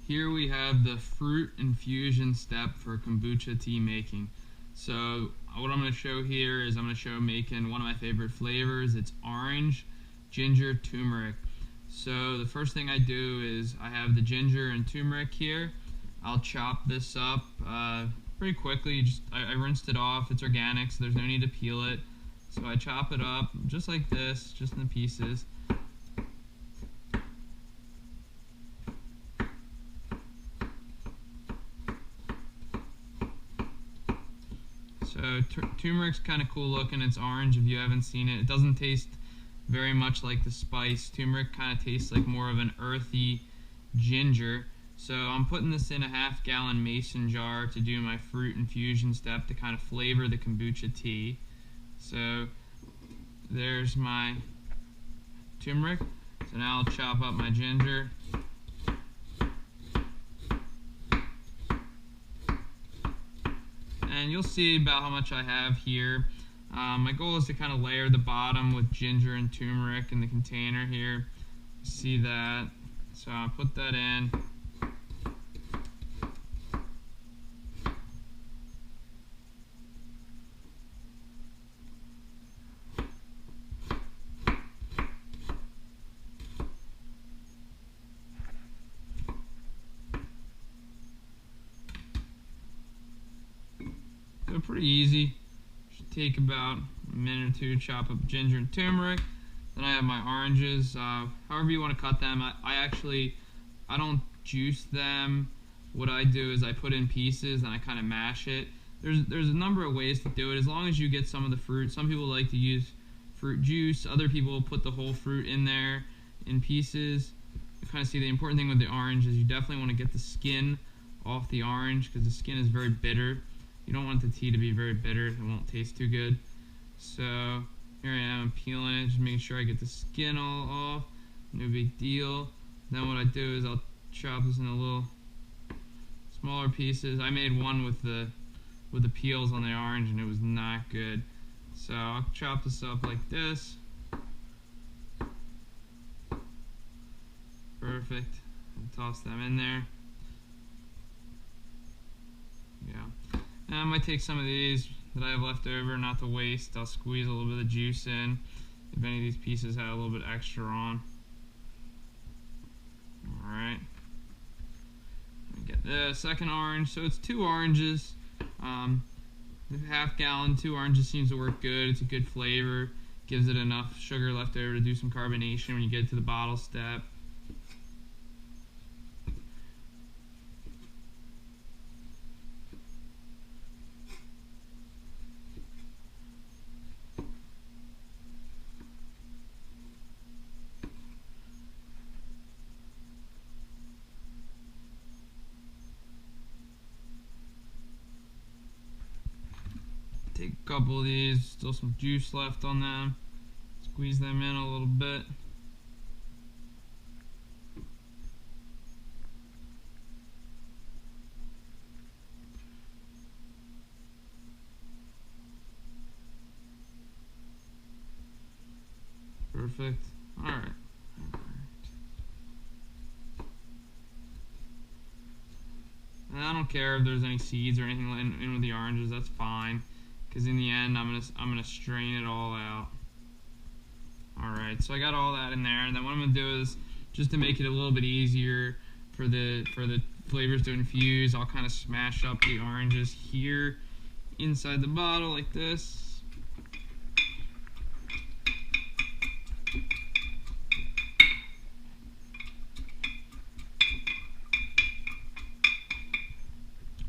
Here we have the fruit infusion step for kombucha tea making. So what I'm going to show here is I'm going to show making one of my favorite flavors. It's orange, ginger, turmeric. So the first thing I do is I have the ginger and turmeric here. I'll chop this up pretty quickly. I rinsed it off. It's organic, so there's no need to peel it. So I chop it up just like this, just in the pieces. So turmeric's kind of cool looking. It's orange if you haven't seen it. It doesn't taste very much like the spice. Turmeric kind of tastes like more of an earthy ginger. So I'm putting this in a half-gallon mason jar to do my fruit infusion step to kind of flavor the kombucha tea. So there's my turmeric. So now I'll chop up my ginger. And you'll see about how much I have here. My goal is to kind of layer the bottom with ginger and turmeric in the container here. See that? So I'll put that in. So pretty easy. Should take about a minute or two to chop up ginger and turmeric. Then I have my oranges. However you want to cut them. I don't juice them. What I do is I put in pieces and I kind of mash it. There's a number of ways to do it as long as you get some of the fruit. Some people like to use fruit juice. Other people will put the whole fruit in there in pieces. You kind of see the important thing with the orange is you definitely want to get the skin off the orange because the skin is very bitter. You don't want the tea to be very bitter. It won't taste too good. So here I am peeling it, just making sure I get the skin all off. No big deal. Then what I do is I'll chop this into little smaller pieces. I made one with the peels on the orange and it was not good. So I'll chop this up like this. Perfect. And toss them in there. Yeah. I might take some of these that I have left over, not to waste. I'll squeeze a little bit of juice in if any of these pieces have a little bit extra on. Alright. Get the second orange. So it's 2 oranges. Half gallon, 2 oranges seems to work good. It's a good flavor. Gives it enough sugar left over to do some carbonation when you get to the bottle step. Take a couple of these, still some juice left on them. Squeeze them in a little bit. Perfect. Alright. And I don't care if there's any seeds or anything in with the oranges, that's fine. Because in the end, I'm gonna strain it all out. Alright, so I got all that in there, and then what I'm gonna do is, just to make it a little bit easier for the flavors to infuse, I'll kind of smash up the oranges here inside the bottle like this.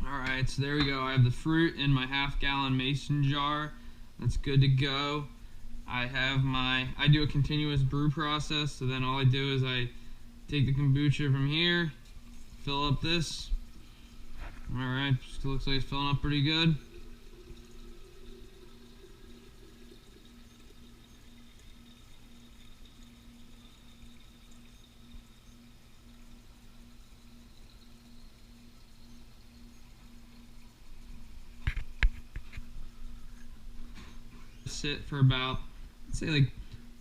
Alright, so there we go. I have the fruit in my half-gallon mason jar. That's good to go. I do a continuous brew process, so then all I do is I take the kombucha from here, fill up this. Alright, still looks like it's filling up pretty good. Sit for about, let's say, like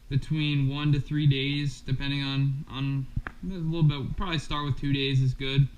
between 1 to 3 days, depending on a little bit. Probably start with 2 days is good.